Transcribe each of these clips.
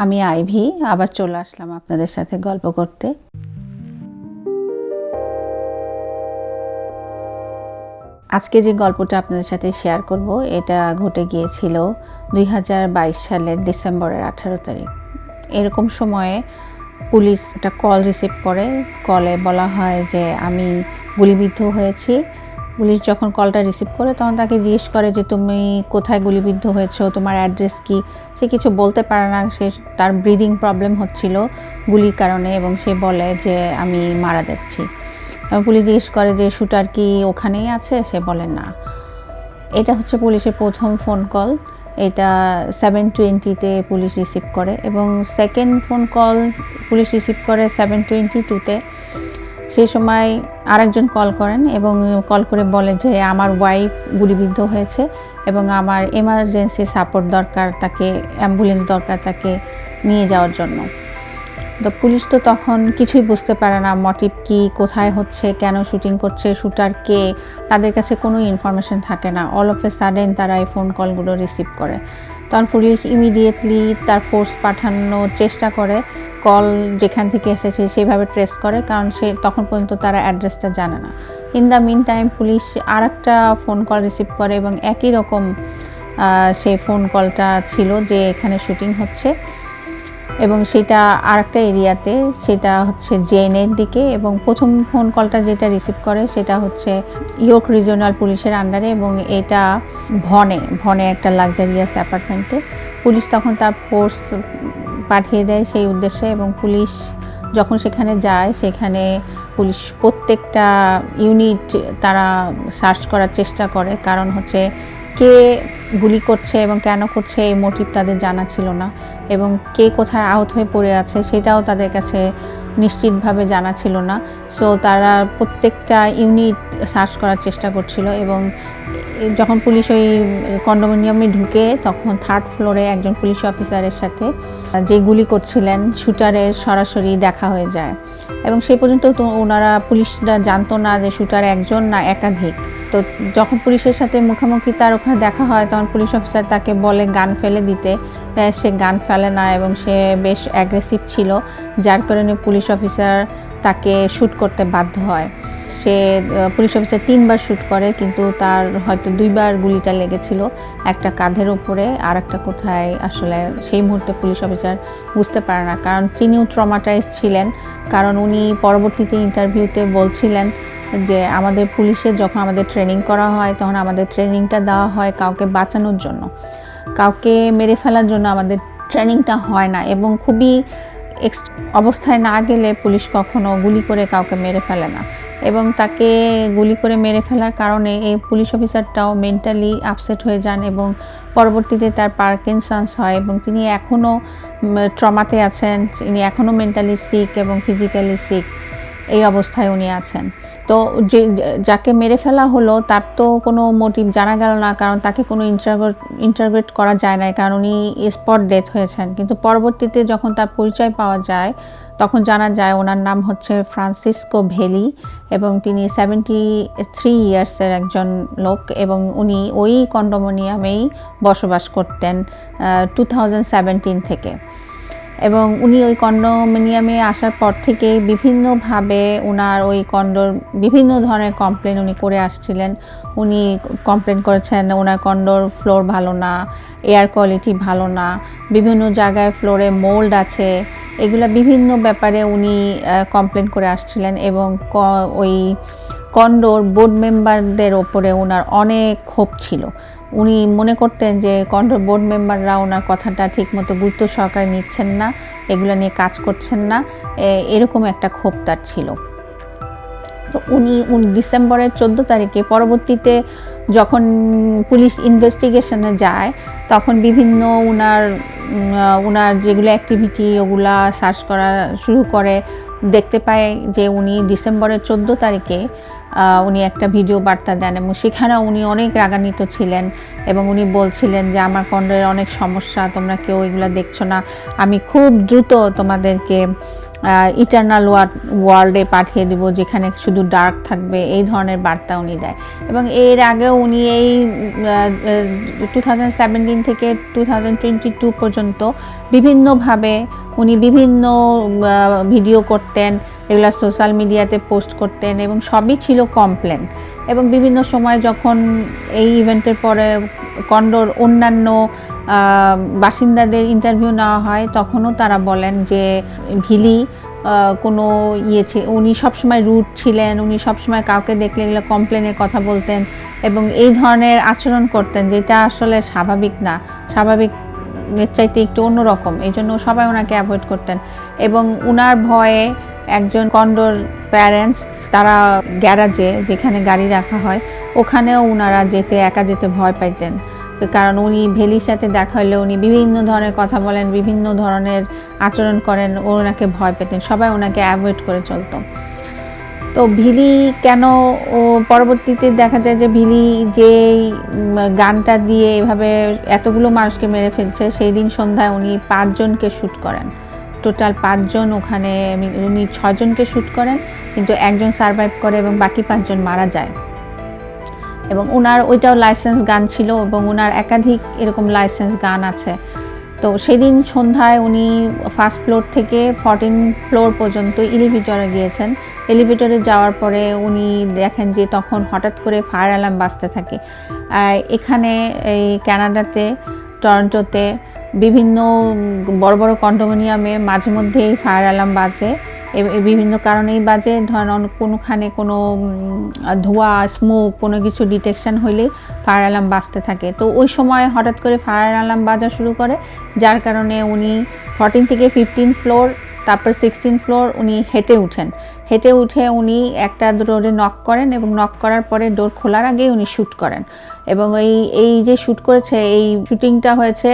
আমি আইভি আবার চলে আসলাম আপনাদের সাথে গল্প করতে। আজকে যে গল্পটা আপনাদের সাথে শেয়ার করব এটা ঘটে গিয়েছিল 2022 সালের ডিসেম্বরের 18 তারিখ। এরকম সময়ে পুলিশ একটা কল রিসিভ করে। কলে বলা হয় যে আমি গুলিবিদ্ধ হয়েছি। পুলিশ যখন কলটা রিসিভ করে তখন তাকে জিজ্ঞেস করে যে তুমি কোথায় গুলিবিদ্ধ হয়েছো, তোমার অ্যাড্রেস কি। সে কিছু বলতে পারে না, তার ব্রিদিং প্রবলেম হচ্ছিল গুলির কারণে এবং সে বলে যে আমি মারা যাচ্ছি। পুলিশ জিজ্ঞেস করে যে শুটার কি ওখানেই আছে, সে বলে না। এটা হচ্ছে পুলিশের প্রথম ফোন কল। এটা 7:20-তে পুলিশ রিসিভ করে এবং second phone call police receive করে 7:22-তে। সেই সময় আরেকজন কল করেন এবং কল করে বলে যে আমার ওয়াইফ গুলিবিদ্ধ হয়েছে এবং আমার এমার্জেন্সি সাপোর্ট দরকার, তাকে অ্যাম্বুলেন্স দরকার তাকে নিয়ে যাওয়ার জন্য। তো পুলিশ তো তখন কিছুই বুঝতে পারে না, মোটিভ কি, কোথায় হচ্ছে, কেন শুটিং করছে, শুটার কে, তাদের কাছে কোনো ইনফরমেশন থাকে না। অল অফ এ সাডেন তারা এই ফোন কলগুলো রিসিভ করে। তখন পুলিশ ইমিডিয়েটলি তার ফোর্স পাঠানোর চেষ্টা করে, কল যেখান থেকে এসেছে সেভাবে ট্রেস করে, কারণ সে তখন পর্যন্ত তারা অ্যাড্রেসটা জানে না। In the meantime police আর একটা ফোন কল রিসিভ করে এবং একই রকম সেই ফোন কলটা ছিল যে এখানে শুটিং হচ্ছে এবং সেটা আরেকটা এরিয়াতে, সেটা হচ্ছে জেনের দিকে। এবং প্রথম ফোন কলটা যেটা রিসিভ করে সেটা হচ্ছে ইয়র্ক রিজিওনাল পুলিশের আন্ডারে এবং এটা ভনে একটা লাক্সারিয়াস অ্যাপার্টমেন্টে। পুলিশ তখন তার ফোর্স পাঠিয়ে দেয় সেই উদ্দেশ্যে এবং পুলিশ যখন সেখানে যায় সেখানে পুলিশ প্রত্যেকটা ইউনিট তারা সার্চ করার চেষ্টা করে, কারণ হচ্ছে কে গুলি করছে এবং কেন করছে এই মোটিভ তাদের জানা ছিল না এবং কে কোথায় আহত হয়ে পড়ে আছে সেটাও তাদের কাছে নিশ্চিতভাবে জানা ছিল না। সো তারা প্রত্যেকটা ইউনিট সার্চ করার চেষ্টা করছিল এবং যখন পুলিশ ওই কন্ডোমিনিয়ামে ঢুকে তখন 3rd ফ্লোরে একজন পুলিশ অফিসারের সাথে যে গুলি করছিলেন শুটারের সরাসরি দেখা হয়ে যায় এবং সেই পর্যন্ত তো ওনারা পুলিশরা জানতো না যে শুটার একজন না একাধিক। তো যখন পুলিশের সাথে মুখোমুখি তার ওখানে দেখা হয় তখন পুলিশ অফিসার তাকে বলে গান ফেলে দিতে, সে গান ফেলে না এবং সে বেশ অ্যাগ্রেসিভ ছিল, যার কারণে পুলিশ অফিসার তাকে শ্যুট করতে বাধ্য হয়। সে পুলিশ অফিসার 3বার শ্যুট করে কিন্তু তার হয়তো 2বার গুলিটা লেগেছিল, একটা কাঁধের উপরে আর একটা কোথায় আসলে সেই মুহূর্তে পুলিশ অফিসার বুঝতে পারে না, কারণ তিনিও ট্রমাটাইজ ছিলেন। কারণ উনি পরবর্তীতে ইন্টারভিউতে বলছিলেন যে আমাদের পুলিশের যখন আমাদের ট্রেনিং করা হয় তখন আমাদের ট্রেনিংটা দেওয়া হয় কাউকে বাঁচানোর জন্য, কাউকে মেরে ফেলার জন্য আমাদের ট্রেনিংটা হয় না এবং খুবই অবস্থায় না গেলে পুলিশ কখনো গুলি করে কাউকে মেরে ফেলে না। এবং তাকে গুলি করে মেরে ফেলার কারণে এই পুলিশ অফিসারটাও মেন্টালি আপসেট হয়ে যান এবং পরবর্তীতে তার পার্কিনসন্স হয় এবং তিনি এখনও ট্রমাতে আছেন, তিনি এখনও মেন্টালি সিক এবং ফিজিক্যালি সিক, এই অবস্থায় উনি আছেন। তো যাকে মেরে ফেলা হলো তার তো কোনো মোটিভ জানা গেল না, কারণ তাকে কোনো ইন্টারোগেট করা যায় না, কারণ উনি স্পট ডেথ হয়েছেন। কিন্তু পরবর্তীতে যখন তার পরিচয় পাওয়া যায় তখন জানা যায় ওনার নাম হচ্ছে ফ্রান্সিসকো ভেলি এবং তিনি 73 ইয়ার্সের একজন লোক এবং উনি ওই কন্ডোমিনিয়ামেই বসবাস করতেন 2017 থেকে। এবং উনি ওই কন্ডোমিনিয়ামে আসার পর থেকে বিভিন্নভাবে ওনার ওই কন্ডোর বিভিন্ন ধরনের কমপ্লেন উনি করে আসছিলেন। উনি কমপ্লেন করেছেন ওনার কন্ডোর ফ্লোর ভালো না, এয়ার কোয়ালিটি ভালো না, বিভিন্ন জায়গায় ফ্লোরে মোল্ড আছে, এগুলা বিভিন্ন ব্যাপারে উনি কমপ্লেন করে আসছিলেন এবং ওই কন্ডোর বোর্ড মেম্বারদের ওপরে ওনার অনেক ক্ষোভ ছিল। উনি মনে করতেন যে কন্ডোর বোর্ড মেম্বাররা ওনার কথাটা ঠিকমতো গুরুত্ব সহকারে নিচ্ছেন না, এগুলো নিয়ে কাজ করছেন না, এরকম একটা ক্ষোভ তার ছিল। তো উনি ডিসেম্বরের 14 তারিখে পরবর্তীতে যখন পুলিশ ইনভেস্টিগেশনে যায় তখন বিভিন্ন ওনার যেগুলো অ্যাক্টিভিটি ওগুলা সার্চ করা শুরু করে, দেখতে পায় যে উনি ডিসেম্বরের 14 তারিখে উনি একটা ভিডিও বার্তা দেন এবং সেখানে উনি অনেক রাগান্বিত ছিলেন এবং উনি বলছিলেন যে আমার কন্ডোর অনেক সমস্যা, তোমরা কেউ এগুলো দেখছো না, আমি খুব দ্রুত তোমাদেরকে ইটারনাল ওয়ার্ল্ডে পাঠিয়ে দিব, যেখানে শুধু ডার্ক থাকবে, এই ধরনের বার্তা উনি দেয়। এবং এর আগেও উনি এই 2017 থেকে 2022 পর্যন্ত বিভিন্নভাবে উনি বিভিন্ন ভিডিও করতেন, এগুলো সোশ্যাল মিডিয়াতে পোস্ট করতেন এবং সবই ছিল কমপ্লেন। এবং বিভিন্ন সময় যখন এই ইভেন্টের পরে কন্ডোর অন্যান্য বাসিন্দাদের ইন্টারভিউ নেওয়া হয়, তখনও তারা বলেন যে ভিলি কোনো উনি সবসময় রুড ছিলেন, উনি সবসময় কাউকে দেখলে এগুলো কমপ্লেনের কথা বলতেন এবং এই ধরনের আচরণ করতেন, যেটা আসলে স্বাভাবিক না, স্বাভাবিক এর চাইতে একটু অন্যরকম। এই জন্য সবাই ওনাকে অ্যাভয়েড করতেন। এবং উনার ভয়ে একজন কন্ডোর প্যারেন্টস তারা গ্যারাজে যেখানে গাড়ি রাখা হয় ওখানেও উনারা একা যেতে ভয় পাইতেন, কারণ উনি ভেলির সাথে দেখা হলে উনি বিভিন্ন ধরনের কথা বলেন, বিভিন্ন ধরনের আচরণ করেন, ওনাকে ভয় পেতেন, সবাই ওনাকে অ্যাভয়েড করে চলতো। তো ভিলি কেন পরবর্তীতে দেখা যায় যে ভিলি যে গানটা দিয়ে এভাবে এতগুলো মানুষকে মেরে ফেলছে, সেই দিন সন্ধ্যায় উনি 5 জনকে শ্যুট করেন। টোটাল 5 জন ওখানে, উনি 6 জনকে শ্যুট করেন, কিন্তু একজন সারভাইভ করে এবং বাকি 5 জন মারা যায়। এবং ওনার ওইটাও লাইসেন্স গান ছিল এবং ওনার একাধিক এরকম লাইসেন্স গান আছে। তো সেদিন সন্ধ্যায় উনি ফার্স্ট ফ্লোর থেকে 14 ফ্লোর পর্যন্ত এলিভেটরে গিয়েছেন। এলিভেটরে যাওয়ার পরে উনি দেখেন যে তখন হঠাৎ করে ফায়ার অ্যালার্ম বাজতে থাকে। এখানে এই কানাডাতে, টরন্টোতে বিভিন্ন বড় বড় কন্ডোমিনিয়ামে মাঝে মধ্যেই ফায়ার অ্যালার্ম বাজে, বিভিন্ন কারণেই বাজে। ধরেন কোনোখানে কোনো ধোঁয়া, স্মোক, কোনো কিছু ডিটেকশন হইলেই ফায়ার অ্যালার্ম বাজতে থাকে। তো ওই সময় হঠাৎ করে ফায়ার অ্যালার্ম বাজা শুরু করে, যার কারণে উনি 14 থেকে 15 ফ্লোর, তারপর 16 ফ্লোর উনি হেঁটে উঠেন। হেঁটে উঠে উনি একটা ডোরে নক করেন এবং নক করার পরে ডোর খোলার আগেই উনি শ্যুট করেন। এবং এই যে শ্যুট করেছে, এই শ্যুটিংটা হয়েছে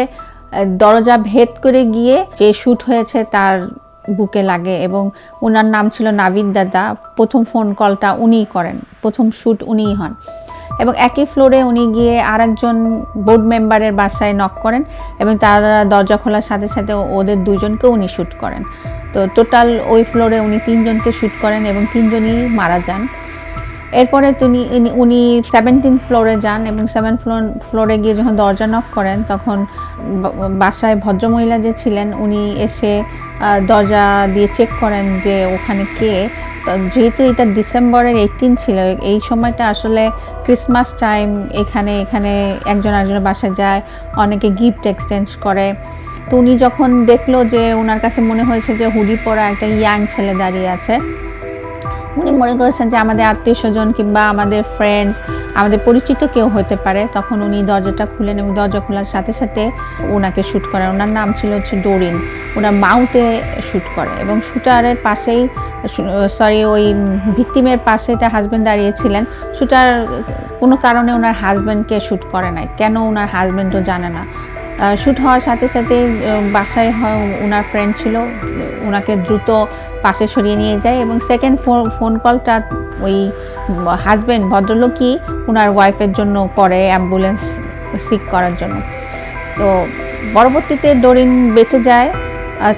দরজা ভেদ করে গিয়ে যে শ্যুট হয়েছে তার বুকে লাগে। এবং ওনার নাম ছিল নাবিদ দাদা। প্রথম ফোন কলটা উনিই করেন, প্রথম শ্যুট উনিই হন। এবং একই ফ্লোরে উনি গিয়ে আরেকজন বোর্ড মেম্বারের বাসায় নক করেন এবং তারা দরজা খোলার সাথে সাথে ওদের 2 জনকে উনি শ্যুট করেন। তো টোটাল ওই ফ্লোরে উনি 3 জনকে শ্যুট করেন এবং 3 জনই মারা যান। এরপরে উনি 17 ফ্লোরে যান এবং 7 ফ্লোরে গিয়ে যখন দরজা নক করেন, তখন বাসায় ভদ্রমহিলা যে ছিলেন উনি এসে দরজা দিয়ে চেক করেন যে ওখানে কে। যেহেতু এটা ডিসেম্বরের 18 ছিল, এই সময়টা আসলে ক্রিসমাস টাইম, এখানে একজন আরেকজনের বাসায় যায়, অনেকে গিফট এক্সচেঞ্জ করে। তো উনি যখন দেখলো যে ওনার কাছে মনে হয়েছে যে হুডি পরা একটা ইয়াং ছেলে দাঁড়িয়ে আছে, উনি মনে করেছেন যে আমাদের আত্মীয় স্বজন কিংবা আমাদের ফ্রেন্ডস, আমাদের পরিচিত কেউ হতে পারে। তখন উনি দরজাটা খুলেন এবং দরজা খোলার সাথে সাথে ওনাকে শ্যুট করেন। ওনার নাম ছিল ডোরিন। ওনার মাউথে শ্যুট করে এবং শ্যুটারের পাশেই, ওই ভিকটিমের পাশে তার হাজব্যান্ড দাঁড়িয়েছিলেন। শ্যুটার কোনো কারণে ওনার হাজব্যান্ডকে শ্যুট করে নাই, কেন ওনার হাজব্যান্ডও জানে না। শ্যুট হওয়ার সাথে সাথে বাসায় ওনার ফ্রেন্ড ছিল, ওনাকে দ্রুত পাশে সরিয়ে নিয়ে যায় এবং সেকেন্ড ফোন কলটা ওই হাজব্যান্ড ভদ্রলোকই ওনার ওয়াইফের জন্য করে, অ্যাম্বুলেন্স সিক করার জন্য। তো পরবর্তীতে ডোরিন বেঁচে যায়,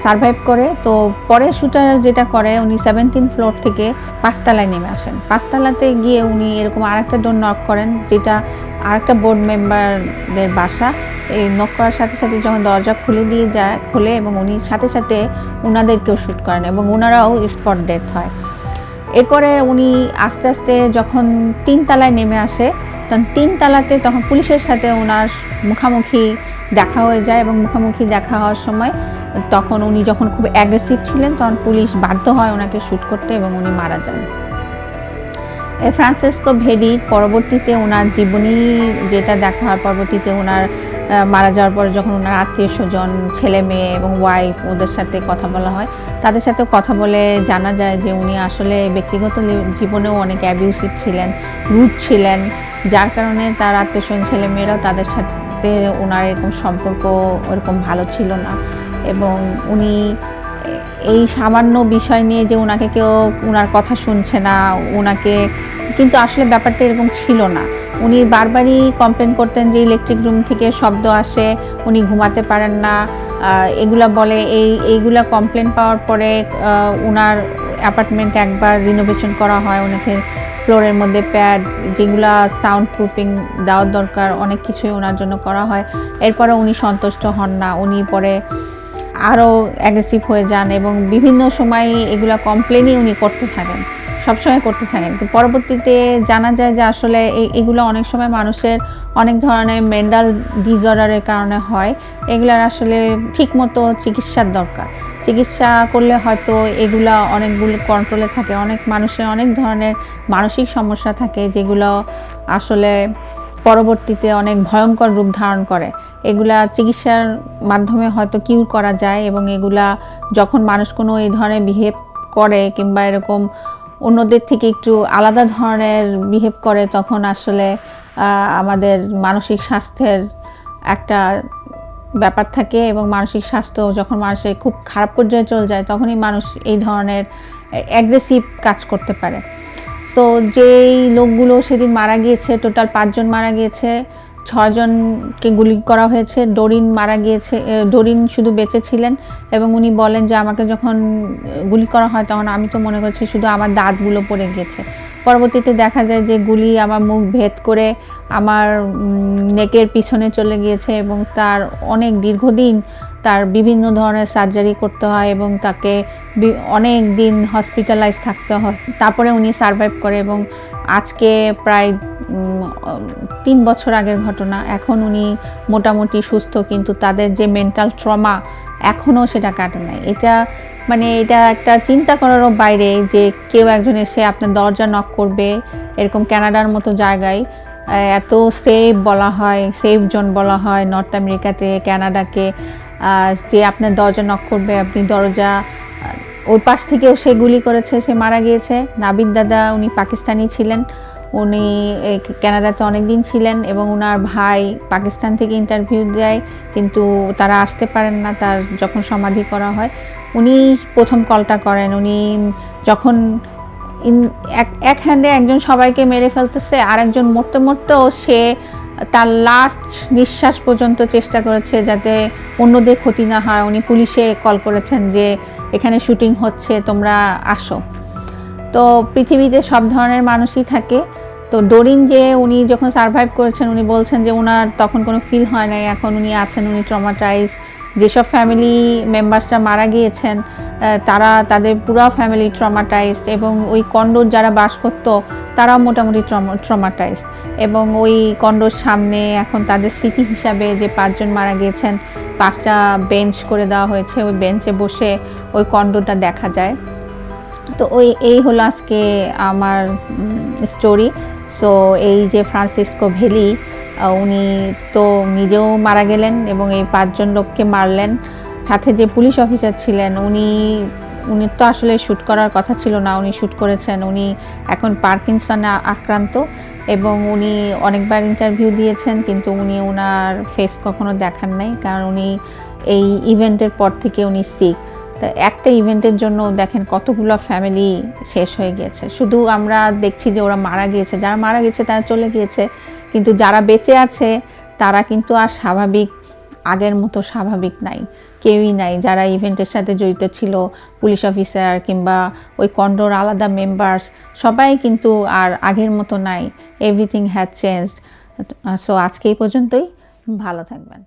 সারভাইভ করে। তো পরে শ্যুটার যেটা করে, উনি 17 ফ্লোর থেকে 5 তলায় নেমে আসেন। 5 তলাতে গিয়ে উনি এরকম আরেকটা ডোর নক করেন, যেটা আরেকটা বোর্ড মেম্বারদের বাসা। এই নক করার সাথে সাথে যখন দরজা খোলে এবং উনি সাথে সাথে ওনাদেরকেও শ্যুট করেন এবং ওনারাও স্পট ডেথ হয়। এরপরে উনি আস্তে আস্তে যখন 3 তলায় নেমে আসে, তখন 3 তলাতে তখন পুলিশের সাথে ওনার মুখামুখি দেখা হয়ে যায় এবং মুখামুখি দেখা হওয়ার সময় তখন উনি যখন খুব অ্যাগ্রেসিভ ছিলেন, তখন পুলিশ বাধ্য হয় ওনাকে শ্যুট করতে এবং উনি মারা যান। ফ্রান্সিসকো ভেডি পরবর্তীতে ওনার জীবনী যেটা দেখা হয়, পরবর্তীতে ওনার মারা যাওয়ার পর যখন ওনার আত্মীয় স্বজন, ছেলে মেয়ে এবং ওয়াইফ, ওদের সাথে কথা বলা হয়, তাদের সাথে কথা বলে জানা যায় যে উনি আসলে ব্যক্তিগত জীবনেও অনেক অ্যাবিউসিভ ছিলেন, রুড ছিলেন, যার কারণে তার আত্মীয় স্বজন, ছেলে মেয়েরাও তাদের সাথে ওনার এরকম সম্পর্ক ওরকম ভালো ছিল না। এবং উনি এই সামান্য বিষয় নিয়ে যে ওনাকে কেউ ওনার কথা শুনছে না, ওনাকে কিন্তু আসলে ব্যাপারটা এরকম ছিল না। উনি বারবারই কমপ্লেন করতেন যে ইলেকট্রিক রুম থেকে শব্দ আসে, উনি ঘুমাতে পারেন না, এগুলা বলে। এইগুলা কমপ্লেন পাওয়ার পরে ওনার অ্যাপার্টমেন্টে একবার রিনোভেশন করা হয়, ওনাকে ফ্লোরের মধ্যে প্যাড, যেগুলা সাউন্ড প্রুফিং দেওয়ার দরকার, অনেক কিছুই ওনার জন্য করা হয়। এরপরে উনি সন্তুষ্ট হন না, উনি পরে আরও অ্যাগ্রেসিভ হয়ে যান এবং বিভিন্ন সময় এগুলা কমপ্লেনই উনি করতে থাকেন, সবসময় করতে থাকেন। তো পরবর্তীতে জানা যায় যে আসলে এগুলো অনেক সময় মানুষের অনেক ধরনের মেন্টাল ডিসঅর্ডারের কারণে হয়। এগুলার আসলে ঠিকমতো চিকিৎসার দরকার। চিকিৎসা করলে হয়তো এগুলা অনেকগুলো কন্ট্রোলে থাকে। অনেক মানুষের অনেক ধরনের মানসিক সমস্যা থাকে যেগুলো আসলে পরবর্তীতে অনেক ভয়ঙ্কর রূপ ধারণ করে। এগুলা চিকিৎসার মাধ্যমে হয়তো কিউর করা যায় এবং এগুলা যখন মানুষ কোনো এই ধরনের বিহেভ করে কিংবা এরকম অন্যদের থেকে একটু আলাদা ধরনের বিহেভ করে, তখন আসলে আমাদের মানসিক স্বাস্থ্যের একটা ব্যাপার থাকে এবং মানসিক স্বাস্থ্য যখন মানুষের খুব খারাপ পর্যায়ে চলে যায় তখনই মানুষ এই ধরনের অ্যাগ্রেসিভ কাজ করতে পারে। সো যেই লোকগুলো সেদিন মারা গিয়েছে, টোটাল 5 জন মারা গিয়েছে, 6 জনকে গুলি করা হয়েছে। ডোরিন মারা গিয়েছে, ডোরিন শুধু বেঁচে ছিলেন এবং উনি বলেন যে আমাকে যখন গুলি করা হয় তখন আমি তো মনে করছি শুধু আমার দাঁতগুলো পড়ে গিয়েছে। পরবর্তীতে দেখা যায় যে গুলি আমার মুখ ভেদ করে আমার নেকের পিছনে চলে গিয়েছে এবং তার অনেক দীর্ঘদিন তার বিভিন্ন ধরনের সার্জারি করতে হয় এবং তাকে অনেক দিন হসপিটালাইজ থাকতে হয়। তারপরে উনি সারভাইভ করে এবং আজকে প্রায় 3 বছর আগের ঘটনা, এখন উনি মোটামুটি সুস্থ, কিন্তু তাদের যে মেন্টাল ট্রমা এখনও সেটা কাটে নাই। এটা একটা চিন্তা করারও বাইরে যে কেউ একজন এসে আপনার দরজা নক করবে, এরকম কানাডার মতো জায়গায় এত সেফ বলা হয়, সেফ জোন বলা হয় নর্থ আমেরিকাতে, কানাডাকে, যে আপনার দরজা নক করবে, আপনি দরজা, ওই পাশ থেকেও সে গুলি করেছে, সে মারা গিয়েছে। নাবিদ দাদা উনি পাকিস্তানি ছিলেন, উনি কানাডাতে অনেক দিন ছিলেন এবং ওনার ভাই পাকিস্তান থেকে ইন্টারভিউ দেয় কিন্তু তারা আসতে পারেন না তার যখন সমাধি করা হয়। উনি প্রথম কলটা করেন। উনি যখন এক হ্যান্ডে একজন সবাইকে মেরে ফেলতেছে, আরেকজন মরতে মরতেও সে তার লাস্ট নিঃশ্বাস পর্যন্ত চেষ্টা করেছে যাতে অন্যদের ক্ষতি না হয়। উনি পুলিশে কল করেছেন যে এখানে শুটিং হচ্ছে, তোমরা আসো। তো পৃথিবীতে সব ধরনের মানুষই থাকে। তো ডোরিন যে উনি যখন সারভাইভ করেছেন উনি বলছেন যে ওনার তখন কোনো ফিল হয় নাই, এখন উনি আছেন, উনি ট্রমাটাইজ। যেসব ফ্যামিলি মেম্বার্সরা মারা গিয়েছেন তাদের পুরো ফ্যামিলি ট্রমাটাইজড এবং ওই কন্ডোর যারা বাস করতো তারাও মোটামুটি ট্রমাটাইজড এবং ওই কন্ডোর সামনে এখন তাদের স্মৃতি হিসাবে যে 5 জন মারা গিয়েছেন 5টা বেঞ্চ করে দেওয়া হয়েছে, ওই বেঞ্চে বসে ওই কন্ডোটা দেখা যায়। তো এই হলো আজকে আমার স্টোরি। সো এই যে ফ্রান্সিসকো ভেলি, উনি তো নিজেও মারা গেলেন এবং এই 5 জন লোককে মারলেন। সাথে যে পুলিশ অফিসার ছিলেন উনি তো আসলে শ্যুট করার কথা ছিল না, উনি শ্যুট করেছেন। উনি এখন পার্কিনসনে আক্রান্ত এবং উনি অনেকবার ইন্টারভিউ দিয়েছেন কিন্তু উনি ওনার ফেস কখনো দেখান নাই, কারণ উনি এই ইভেন্টের পর থেকে উনি সিক। একটা ইভেন্টের জন্য দেখেন কতগুলো ফ্যামিলি শেষ হয়ে গিয়েছে। শুধু আমরা দেখছি যে ওরা মারা গিয়েছে, যারা মারা গেছে তারা চলে গিয়েছে, কিন্তু যারা বেঁচে আছে তারা কিন্তু আর স্বাভাবিক, আগের মতো স্বাভাবিক নাই, কেউই নাই। যারা ইভেন্টের সাথে জড়িত ছিল, পুলিশ অফিসার কিংবা ওই কন্ডোর আলাদা মেম্বার্স, সবাই কিন্তু আর আগের মতো নাই। Everything has changed. সো আজকে এই পর্যন্তই, ভালো থাকবেন।